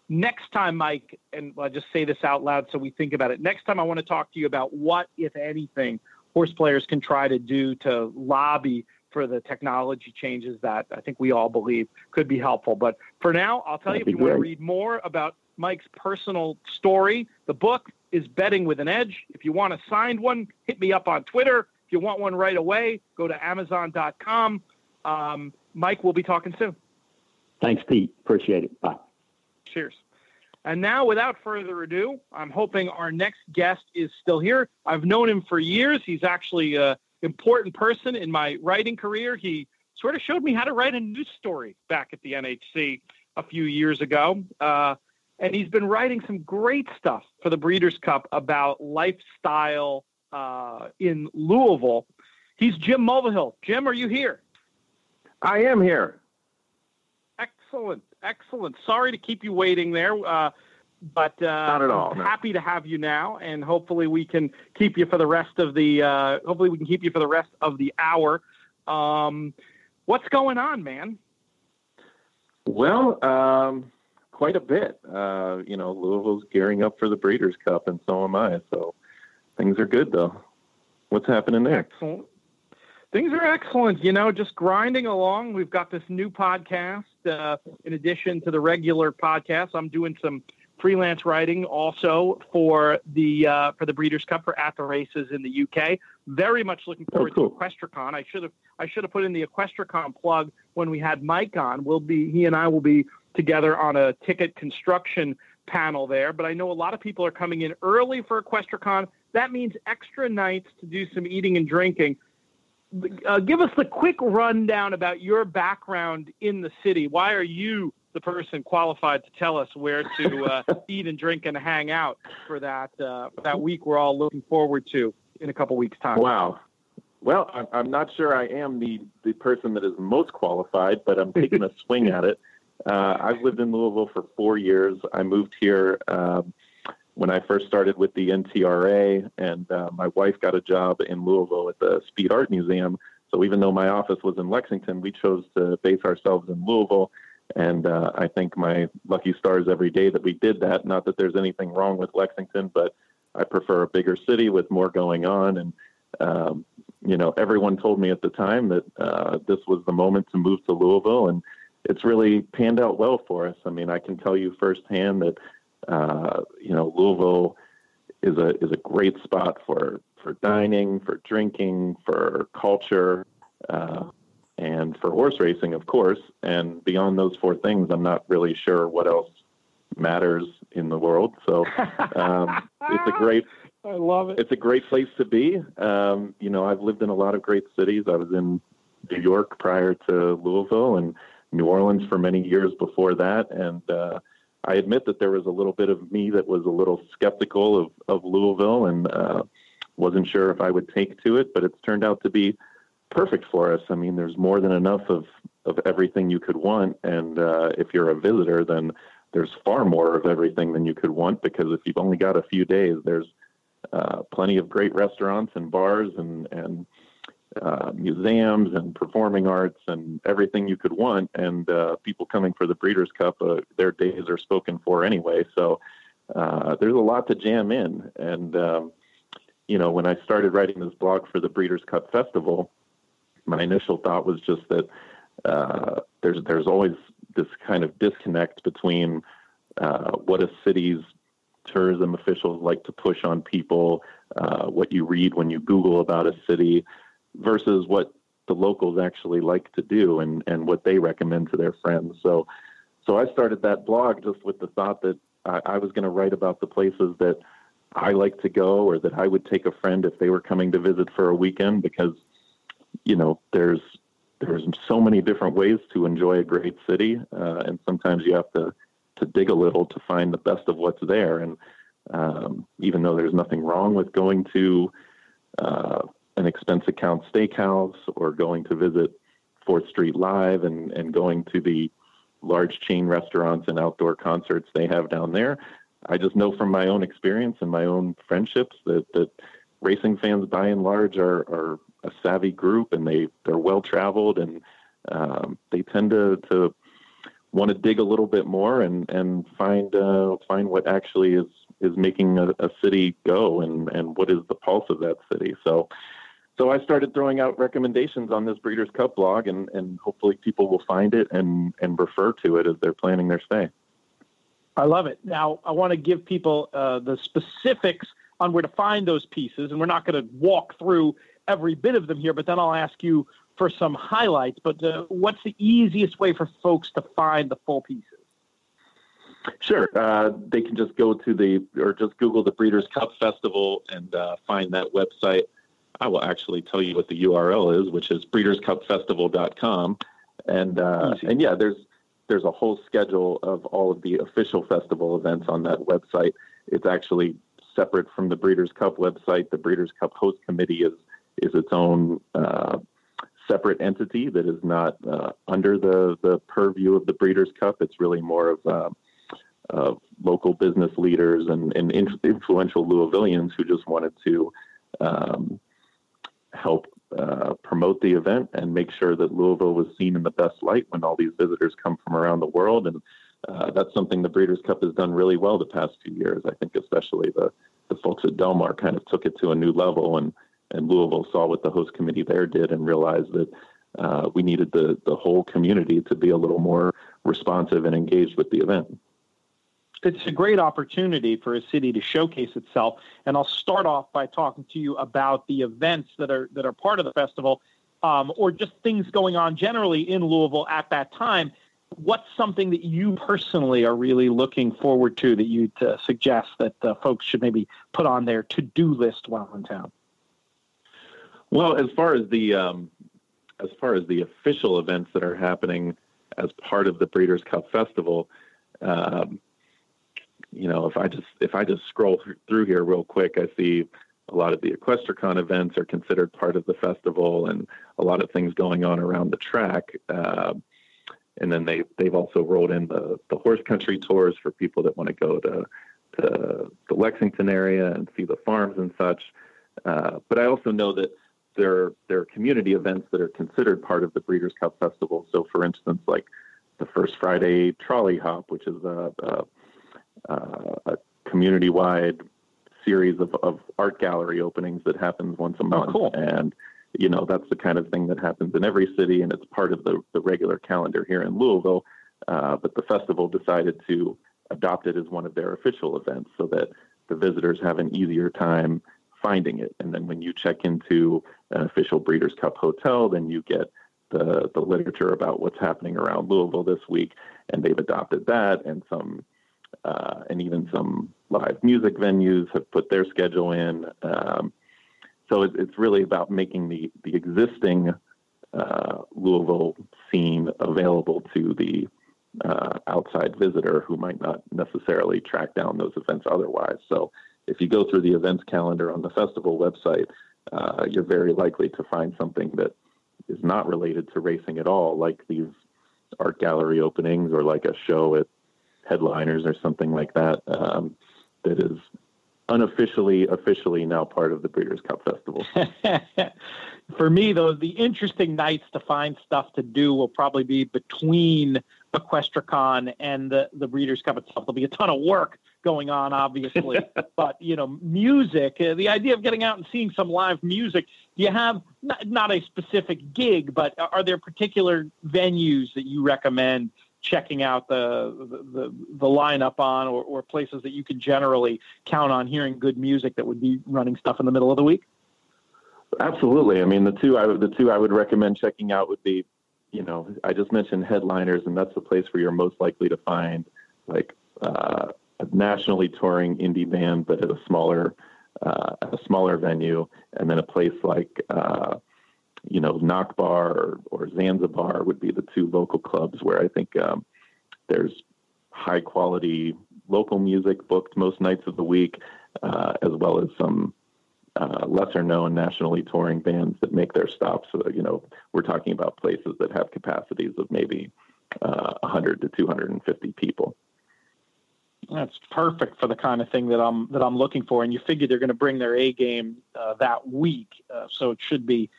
Next time, Mike, and I'll just say this out loud so we think about it. Next time I want to talk to you about what, if anything, horse players can try to do to lobby for the technology changes that I think we all believe could be helpful. But for now, I'll tell you, if you want to read more about Mike's personal story, the book is Betting with an Edge. If you want a signed one, hit me up on Twitter. If you want one right away, go to Amazon.com. Mike, we'll be talking soon. Thanks, Pete. Appreciate it. Bye. Cheers. And now, without further ado, I'm hoping our next guest is still here. I've known him for years. He's actually an important person in my writing career. He sort of showed me how to write a news story back at the NHC a few years ago. And he's been writing some great stuff for the Breeders' Cup about lifestyle in Louisville. He's Jim Mulvihill. Jim, are you here? I am here. Excellent. Sorry to keep you waiting there, but not at all. I'm happy to have you now, and hopefully we can keep you for the rest of the. Hour. What's going on, man? Well, quite a bit. Louisville's gearing up for the Breeders' Cup, and so am I. So things are good, though. What's happening there? Excellent. Things are excellent, just grinding along. We've got this new podcast. In addition to the regular podcast, I'm doing some freelance writing also for the Breeders' Cup for At the Races in the UK. Very much looking forward to EquestriCon. I should have put in the EquestriCon plug when we had Mike on. He and I will be together on a ticket construction panel there. But I know a lot of people are coming in early for EquestriCon. That means extra nights to do some eating and drinking. give us the quick rundown about your background in the city. Why are you the person qualified to tell us where to eat and drink and hang out for that week we're all looking forward to in a couple weeks' time? Wow. Well, I'm not sure I am the person that is most qualified, but I'm taking a swing at it. I've lived in Louisville for 4 years. I moved here when I first started with the NTRA, and my wife got a job in Louisville at the Speed Art Museum. So even though my office was in Lexington, we chose to base ourselves in Louisville. And I think my lucky stars every day that we did that. Not that there's anything wrong with Lexington, but I prefer a bigger city with more going on. And, everyone told me at the time that this was the moment to move to Louisville, and it's really panned out well for us. I mean, I can tell you firsthand that, Louisville is a great spot for dining, for drinking, for culture, and for horse racing, of course. And beyond those four things, I'm not really sure what else matters in the world. So I love it. It's a great place to be. I've lived in a lot of great cities. I was in New York prior to Louisville and New Orleans for many years before that. And I admit that there was a little bit of me that was a little skeptical of Louisville and wasn't sure if I would take to it, but it's turned out to be perfect for us. I mean, there's more than enough of everything you could want. And if you're a visitor, then there's far more of everything than you could want, because if you've only got a few days, there's plenty of great restaurants and bars and museums and performing arts and everything you could want. And people coming for the Breeders' Cup, their days are spoken for anyway. So there's a lot to jam in. And, when I started writing this blog for the Breeders' Cup Festival, my initial thought was just that there's always this kind of disconnect between what a city's tourism officials like to push on people, what you read when you Google about a city, versus what the locals actually like to do and what they recommend to their friends. So I started that blog just with the thought that I was going to write about the places that I like to go, or that I would take a friend if they were coming to visit for a weekend, because, there's so many different ways to enjoy a great city. And sometimes you have to dig a little to find the best of what's there. And even though there's nothing wrong with going to an expense account steakhouse or going to visit 4th Street Live and going to the large chain restaurants and outdoor concerts they have down there, I just know from my own experience and my own friendships that racing fans by and large are a savvy group, and they're well-traveled, and they tend to want to dig a little bit more and find what actually is making a city go and what is the pulse of that city. So I started throwing out recommendations on this Breeders' Cup blog, and hopefully people will find it and refer to it as they're planning their stay. I love it. Now, I want to give people the specifics on where to find those pieces, and we're not going to walk through every bit of them here, but then I'll ask you for some highlights. But what's the easiest way for folks to find the full pieces? Sure. They can just go to just Google the Breeders' Cup Festival and find that website. I will actually tell you what the URL is, which is breederscupfestival.com. And yeah, there's a whole schedule of all of the official festival events on that website. It's actually separate from the Breeders' Cup website. The Breeders' Cup host committee is its own separate entity that is not under the purview of the Breeders' Cup. It's really more of local business leaders and influential Louisvillians who just wanted to help promote the event and make sure that Louisville was seen in the best light when all these visitors come from around the world. And that's something the Breeders' Cup has done really well the past few years. I think especially the folks at Del Mar kind of took it to a new level, and Louisville saw what the host committee there did and realized that we needed the whole community to be a little more responsive and engaged with the event. It's a great opportunity for a city to showcase itself. And I'll start off by talking to you about the events that are part of the festival, or just things going on generally in Louisville at that time. What's something that you personally are really looking forward to that you'd suggest that folks should maybe put on their to-do list while in town? Well, as far as the official events that are happening as part of the Breeders' Cup Festival, if I just scroll through here real quick, I see a lot of the EquestriCon events are considered part of the festival, and a lot of things going on around the track. And then they've also rolled in the horse country tours for people that want to go to the Lexington area and see the farms and such. But I also know that there are community events that are considered part of the Breeders' Cup Festival. So, for instance, like the First Friday Trolley Hop, which is a community-wide series of art gallery openings that happens once a month. Oh, cool. And, that's the kind of thing that happens in every city, and it's part of the regular calendar here in Louisville. But the festival decided to adopt it as one of their official events so that the visitors have an easier time finding it. And then when you check into an official Breeders' Cup hotel, then you get the literature about what's happening around Louisville this week, and they've adopted that, and even some live music venues have put their schedule in. So it's really about making the existing Louisville scene available to the outside visitor who might not necessarily track down those events otherwise. So if you go through the events calendar on the festival website, you're very likely to find something that is not related to racing at all, like these art gallery openings or like a show at Headliners or something like that, that is officially now part of the Breeders' Cup Festival. For me, though, the interesting nights to find stuff to do will probably be between EquestriCon and the Breeders' Cup itself. There'll be a ton of work going on, obviously, but music. The idea of getting out and seeing some live music. Do you have not a specific gig, but are there particular venues that you recommend checking out the lineup on, or places that you can generally count on hearing good music that would be running stuff in the middle of the week? Absolutely. I mean, the two I would recommend checking out would be, I just mentioned Headliners, and that's the place where you're most likely to find like a nationally touring indie band, but at a smaller venue, and then a place like Nakbar or Zanzibar would be the two local clubs where I think there's high quality local music booked most nights of the week, as well as some lesser known nationally touring bands that make their stops. So, we're talking about places that have capacities of maybe 100 to 250 people. That's perfect for the kind of thing that I'm looking for. And you figure they're going to bring their A game that week, so it should be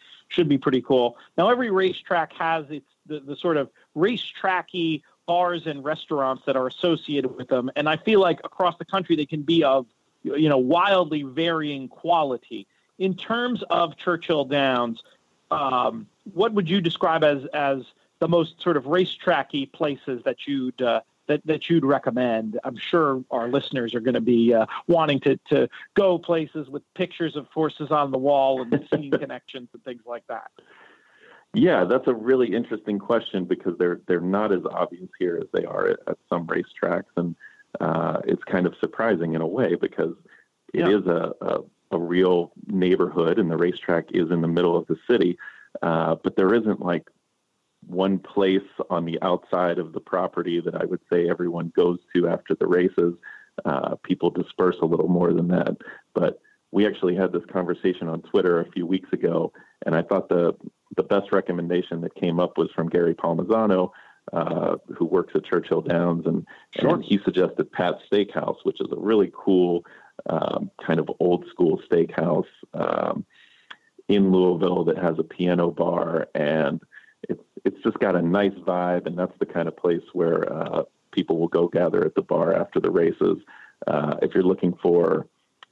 pretty cool. Now, every racetrack has the sort of racetracky bars and restaurants that are associated with them, and I feel like across the country they can be of wildly varying quality. In terms of Churchill Downs, what would you describe as the most sort of racetracky places that you'd recommend? I'm sure our listeners are going to be wanting to go places with pictures of horses on the wall and scene connections and things like that. Yeah, that's a really interesting question because they're not as obvious here as they are at some racetracks, and it's kind of surprising in a way because it is a real neighborhood and the racetrack is in the middle of the city, but there isn't like one place on the outside of the property that I would say everyone goes to after the races. People disperse a little more than that, but we actually had this conversation on Twitter a few weeks ago, and I thought the best recommendation that came up was from Gary Palmisano, who works at Churchill Downs, and he suggested Pat's Steakhouse, which is a really cool kind of old school steakhouse in Louisville that has a piano bar, and it's just got a nice vibe, and that's the kind of place where people will go gather at the bar after the races. If you're looking for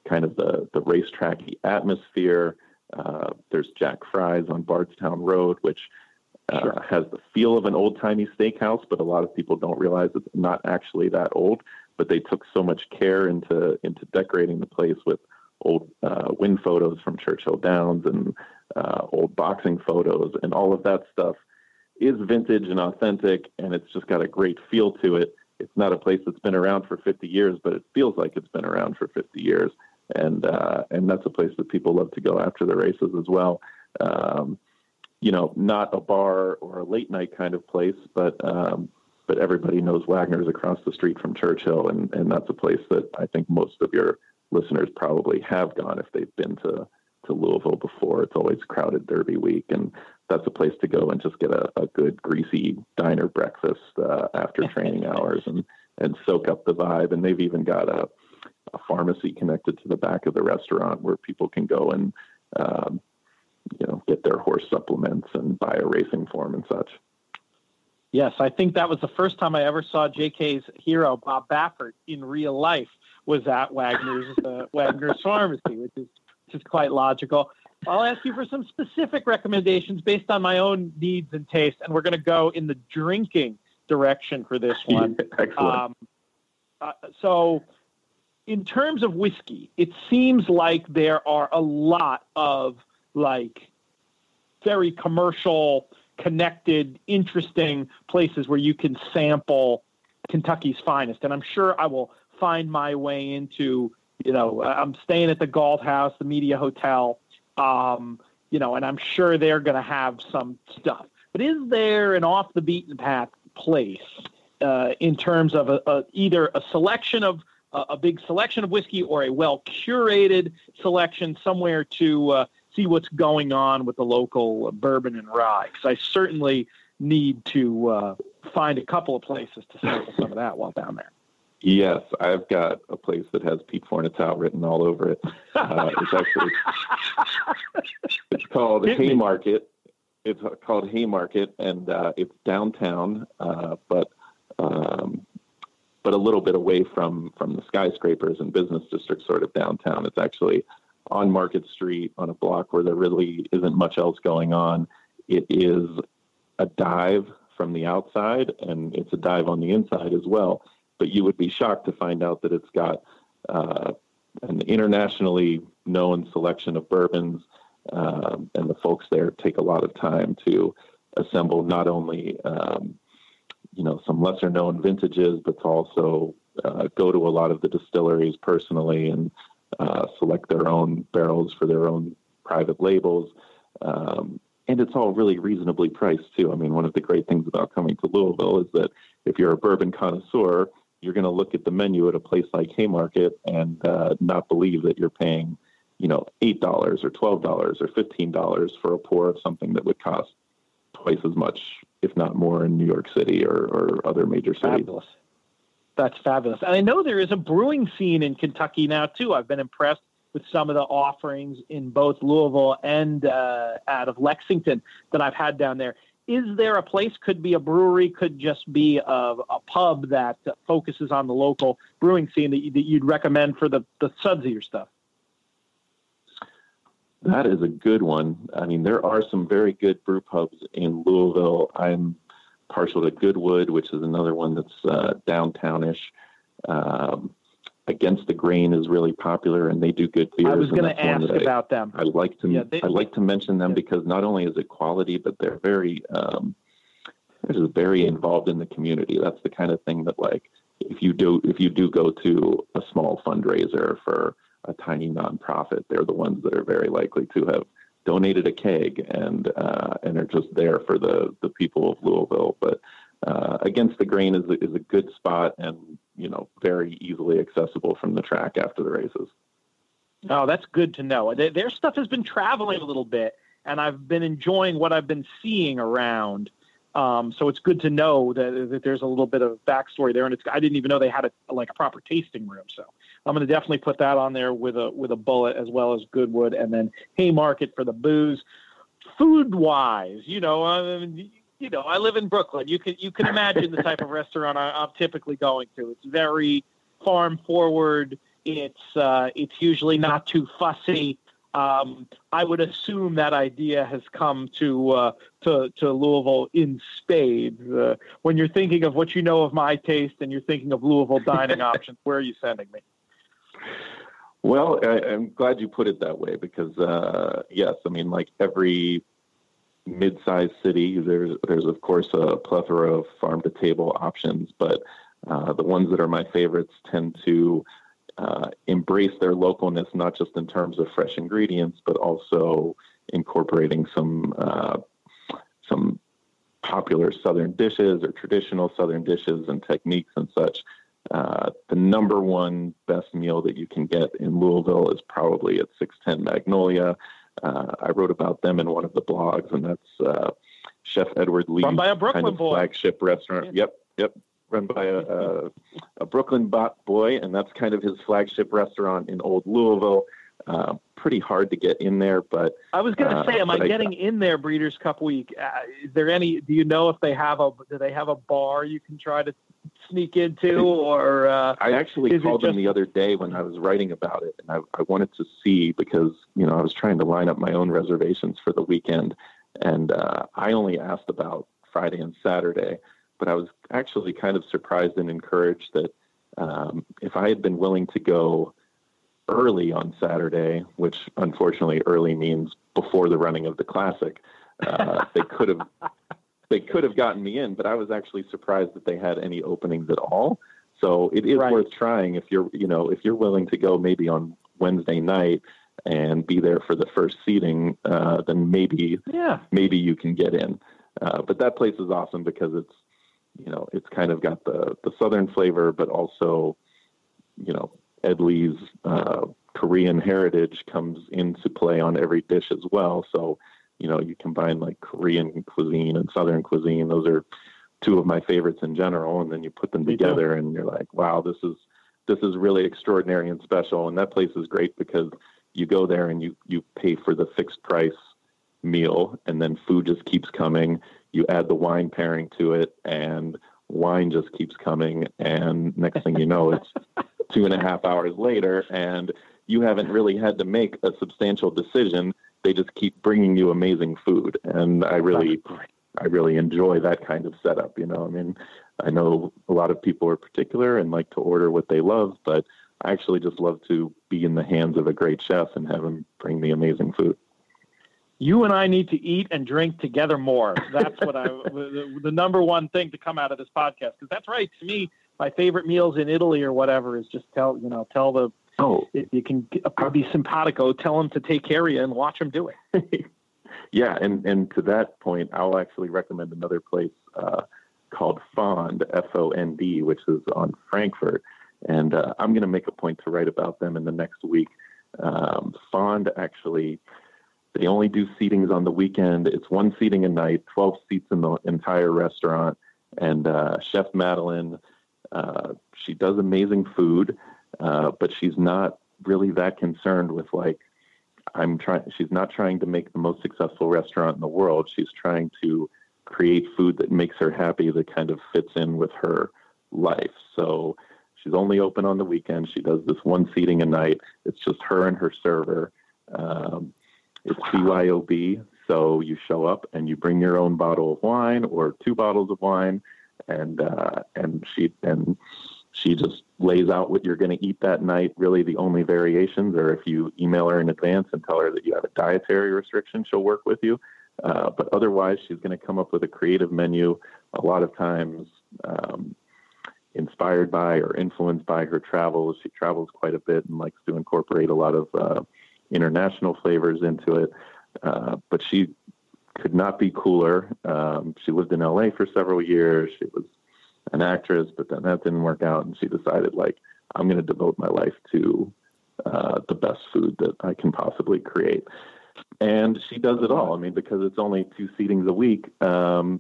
kind of the racetracky atmosphere, there's Jack Fry's on Bardstown Road, which has the feel of an old-timey steakhouse, but a lot of people don't realize it's not actually that old. But they took so much care into decorating the place with old win photos from Churchill Downs and old boxing photos, and all of that stuff is vintage and authentic, and it's just got a great feel to it. It's not a place that's been around for 50 years, but it feels like it's been around for 50 years. And that's a place that people love to go after the races as well. not a bar or a late night kind of place, but everybody knows Wagner's across the street from Churchill, and that's a place that I think most of your listeners probably have gone if they've been to Louisville before. It's always crowded Derby week, and that's a place to go and just get a good greasy diner breakfast after training hours and soak up the vibe. And they've even got a pharmacy connected to the back of the restaurant where people can go and get their horse supplements and buy a racing form and such. Yes, I think that was the first time I ever saw JK's hero, Bob Baffert, in real life, was at Wagner's pharmacy, which is quite logical. I'll ask you for some specific recommendations based on my own needs and taste, and we're going to go in the drinking direction for this one. Excellent. So in terms of whiskey, it seems like there are a lot of very commercial, connected, interesting places where you can sample Kentucky's finest. And I'm sure I will find my way into, I'm staying at the Galt House, the Media Hotel, and I'm sure they're going to have some stuff. But is there an off the beaten path place in terms of either a selection of a big selection of whiskey or a well curated selection somewhere to see what's going on with the local bourbon and rye? Because I certainly need to find a couple of places to sample some of that while down there. Yes, I've got a place that has Pete Fornatal written all over it. It's called Haymarket. It's called Haymarket, and it's downtown, but a little bit away from the skyscrapers and business districts, sort of downtown. It's actually on Market Street on a block where there really isn't much else going on. It is a dive from the outside, and it's a dive on the inside as well. But you would be shocked to find out that it's got an internationally known selection of bourbons, and the folks there take a lot of time to assemble not only some lesser known vintages, but to also go to a lot of the distilleries personally and select their own barrels for their own private labels. And it's all really reasonably priced too. I mean, one of the great things about coming to Louisville is that if you're a bourbon connoisseur, you're going to look at the menu at a place like Haymarket and not believe that you're paying, $8 or $12 or $15 for a pour of something that would cost twice as much, if not more, in New York City or other major cities. Fabulous. That's fabulous. And I know there is a brewing scene in Kentucky now, too. I've been impressed with some of the offerings in both Louisville and out of Lexington that I've had down there. Is there a place, could be a brewery, could just be a pub that focuses on the local brewing scene that you'd recommend for the sudsier stuff? That is a good one. I mean, there are some very good brew pubs in Louisville. I'm partial to Goodwood, which is another one that's downtownish. Against the Grain is really popular, and they do good beers. I was going to ask about them. I like to mention them because not only is it quality, but they're very they're just very involved in the community. That's the kind of thing that, if you do go to a small fundraiser for a tiny nonprofit, they're the ones that are very likely to have donated a keg and are just there for the people of Louisville. But Against the Grain is a good spot, and very easily accessible from the track after the races. Oh, that's good to know. Their stuff has been traveling a little bit, and I've been enjoying what I've been seeing around. So it's good to know that there's a little bit of backstory there, and I didn't even know they had a proper tasting room. So I'm going to definitely put that on there with a bullet, as well as Goodwood, and then Haymarket for the booze. Food wise, I live in Brooklyn. You can imagine the type of restaurant I'm typically going to. It's very farm forward. It's usually not too fussy. I would assume that idea has come to Louisville in spades. When you're thinking of what you know of my taste and you're thinking of Louisville dining options, where are you sending me? Well, I'm glad you put it that way because, yes, I mean, like every mid-sized city, there's of course a plethora of farm-to-table options, but the ones that are my favorites tend to embrace their localness, not just in terms of fresh ingredients, but also incorporating some popular Southern dishes or traditional Southern dishes and techniques and such. The number one best meal that you can get in Louisville is probably at 610 Magnolia. I wrote about them in one of the blogs, and that's Chef Edward Lee's run by a Brooklyn kind of boy. Flagship restaurant. Yeah. Yep. Run by a Brooklyn boy, and that's kind of his flagship restaurant in Old Louisville. Pretty hard to get in there, but I was going to say, am I getting in there Breeders' Cup week? Is there any? Do you know if they have do they have a bar you can try to sneak into, or? I actually called them the other day when I was writing about it, and I wanted to see because I was trying to line up my own reservations for the weekend, and I only asked about Friday and Saturday, but I was actually kind of surprised and encouraged that if I had been willing to go early on Saturday, which unfortunately early means before the running of the Classic, they could have gotten me in, but I was actually surprised that they had any openings at all. So it is worth trying if you're willing to go maybe on Wednesday night and be there for the first seating, then maybe you can get in. But that place is awesome because it's kind of got the Southern flavor, but also, Ed Lee's Korean heritage comes into play on every dish as well. So, you combine like Korean cuisine and Southern cuisine. Those are two of my favorites in general. And then you put them together and you're like, wow, this is really extraordinary and special. And that place is great because you go there and you pay for the fixed price meal, and then food just keeps coming. You add the wine pairing to it, and wine just keeps coming. And next thing you know, it's 2.5 hours later, and you haven't really had to make a substantial decision. They just keep bringing you amazing food, and I really enjoy that kind of setup. I know a lot of people are particular and like to order what they love, but I actually just love to be in the hands of a great chef and have him bring me amazing food. You and I need to eat and drink together more. That's what the number one thing to come out of this podcast. Because that's right. To me, my favorite meals in Italy or whatever is just tell if you can be simpatico, tell them to take care of you and watch them do it. Yeah. And to that point, I'll actually recommend another place called Fond, Fond, which is on Frankfurt. And I'm going to make a point to write about them in the next week. Fond actually, they only do seatings on the weekend. It's one seating a night, 12 seats in the entire restaurant. And Chef Madeline, she does amazing food, but she's not really that concerned with she's not trying to make the most successful restaurant in the world. She's trying to create food that makes her happy, that kind of fits in with her life. So she's only open on the weekend. She does this one seating a night. It's just her and her server. It's BYOB, so you show up and you bring your own bottle of wine or 2 bottles of wine, and she just lays out what you're going to eat that night. Really, the only variations are if you email her in advance and tell her that you have a dietary restriction, she'll work with you. But otherwise, she's going to come up with a creative menu. A lot of times, inspired by or influenced by her travels. She travels quite a bit and likes to incorporate a lot of international flavors into it, but she could not be cooler. She lived in LA for several years. She was an actress, but then that didn't work out, and she decided, I'm going to devote my life to the best food that I can possibly create. And she does it all. Because it's only 2 seatings a week, the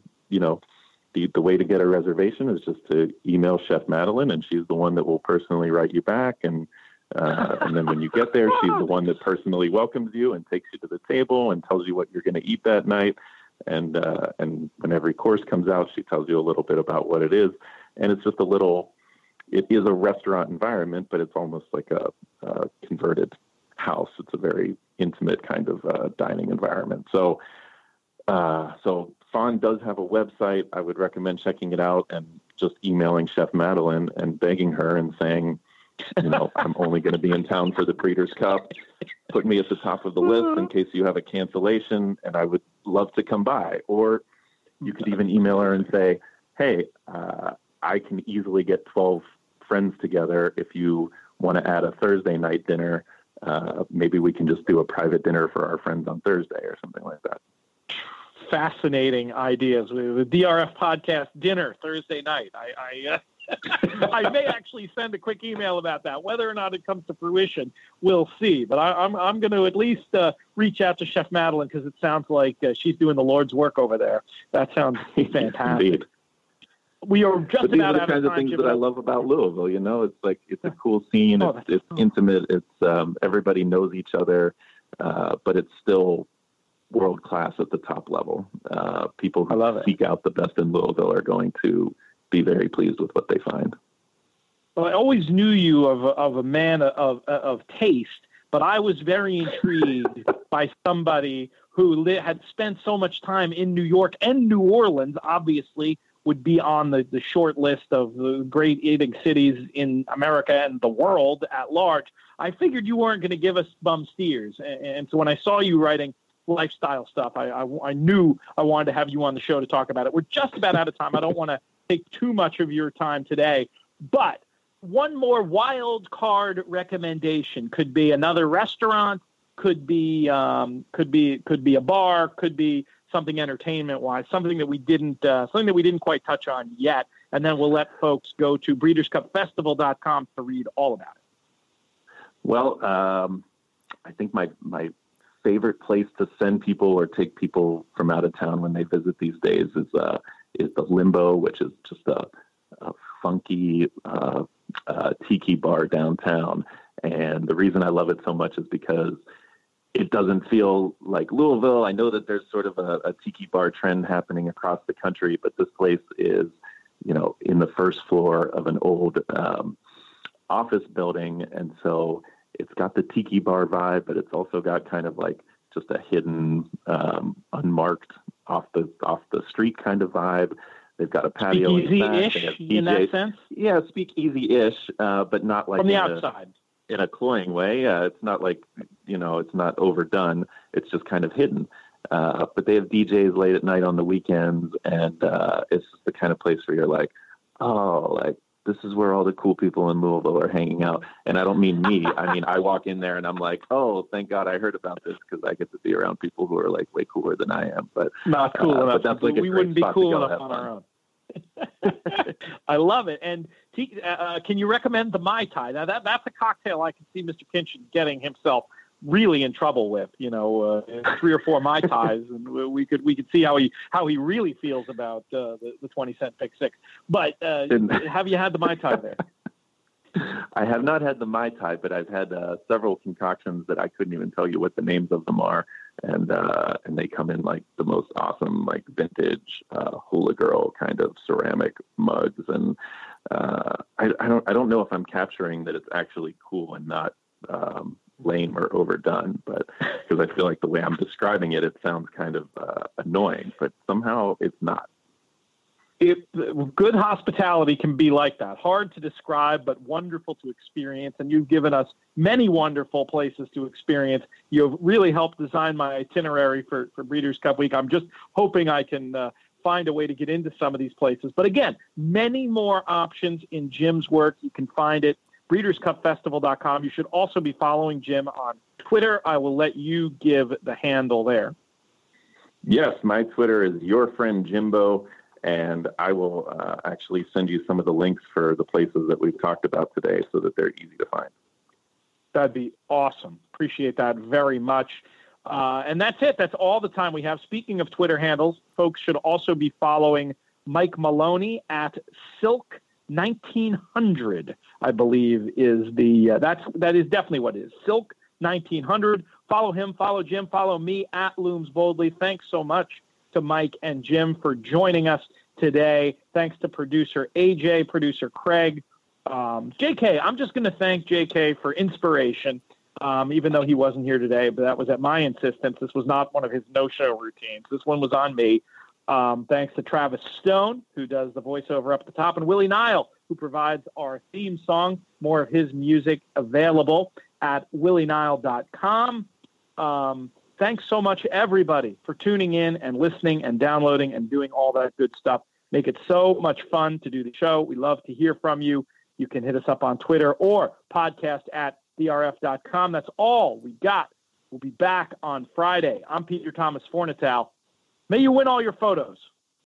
way to get a reservation is just to email Chef Madeline, and she's the one that will personally write you back. And then when you get there, she's the one that personally welcomes you and takes you to the table and tells you what you're going to eat that night. And when every course comes out, she tells you a little bit about what it is. And it's just it is a restaurant environment, but it's almost like a converted house. It's a very intimate kind of dining environment. So Fond does have a website. I would recommend checking it out and just emailing Chef Madeline and begging her and saying, I'm only going to be in town for the Breeders' Cup. Put me at the top of the list in case you have a cancellation, and I would love to come by. Or you could even email her and say, hey, I can easily get 12 friends together if you want to add a Thursday night dinner maybe we can just do a private dinner for our friends on Thursday or something like that. Fascinating ideas. The DRF podcast dinner Thursday night. I may actually send a quick email about that. Whether or not it comes to fruition, we'll see. But I'm going to at least reach out to Chef Madeline, because it sounds like she's doing the Lord's work over there. That sounds fantastic. Indeed. We are just these about are the kinds of things that I love about Louisville. You know, it's like, it's a cool scene. It's intimate. It's everybody knows each other, but it's still world class at the top level. People who seek out the best in Louisville are going to be very pleased with what they find. Well, I always knew you of a man of taste, but I was very intrigued by somebody who had spent so much time in New York and New Orleans. Obviously would be on the short list of the great eating cities in America and the world at large. I figured you weren't going to give us bum steers. And so when I saw you writing lifestyle stuff, I knew I wanted to have you on the show to talk about it. We're just about out of time. I don't want to take too much of your time today, but one more wild card recommendation could be another restaurant, could be a bar, could be something entertainment-wise, something that we didn't quite touch on yet, and then we'll let folks go to breederscupfestival.com to read all about it. Well, I think my favorite place to send people or take people from out of town when they visit these days is the Limbo, which is just a funky tiki bar downtown. And the reason I love it so much is because it doesn't feel like Louisville. I know that there's sort of a tiki bar trend happening across the country, but this place is, in the first floor of an old office building. And so it's got the tiki bar vibe, but it's also got kind of like just a hidden, unmarked off the street kind of vibe. They've got a patio speakeasy-ish in that sense. Yeah, speakeasy-ish, but not like from the outside. In a cloying way. It's not like, it's not overdone. It's just kind of hidden. But they have DJs late at night on the weekends, and it's just the kind of place where you're like, oh, like, this is where all the cool people in Louisville are hanging out. And I don't mean me. I mean, I walk in there and I'm like, oh, thank God I heard about this, because I get to be around people who are like way cooler than I am. But not cool enough. But that's like we wouldn't be cool enough on our own. I love it. And can you recommend the Mai Tai? Now that's a cocktail I can see Mr. Kinchin getting himself really in trouble with. 3 or 4 Mai Tais, and we could see how he really feels about the 20-cent pick six. But have you had the Mai Tai there? I have not had the Mai Tai, but I've had several concoctions that I couldn't even tell you what the names of them are. And they come in like the most awesome, like vintage hula girl kind of ceramic mugs. And I don't know if I'm capturing that it's actually cool and not lame or overdone, but because I feel like the way I'm describing it, it sounds kind of annoying, but somehow it's not. Good hospitality can be like that. Hard to describe, but wonderful to experience. And you've given us many wonderful places to experience. You've really helped design my itinerary for Breeders' Cup Week. I'm just hoping I can find a way to get into some of these places. But again, many more options in Jim's work. You can find it, breederscupfestival.com. You should also be following Jim on Twitter. I will let you give the handle there. Yes, my Twitter is your friend Jimbo. And I will actually send you some of the links for the places that we've talked about today so that they're easy to find. That'd be awesome. Appreciate that very much. And that's it. That's all the time we have. Speaking of Twitter handles, folks should also be following Mike Maloney at Silk 1900, I believe is that is definitely what it is. Silk 1900. Follow him, follow Jim, follow me at Looms Boldly. Thanks so much to Mike and Jim for joining us today. Thanks to producer AJ, producer Craig, JK. I'm just going to thank JK for inspiration, even though he wasn't here today, but that was at my insistence. This was not one of his no-show routines. This one was on me. Thanks to Travis Stone, who does the voiceover up at the top, and Willie Nile, who provides our theme song. More of his music available at willienile.com. Thanks so much, everybody, for tuning in and listening and downloading and doing all that good stuff. Make it so much fun to do the show. We love to hear from you. You can hit us up on Twitter or podcast at DRF.com. That's all we got. We'll be back on Friday. I'm Peter Thomas Fornatale. May you win all your photos.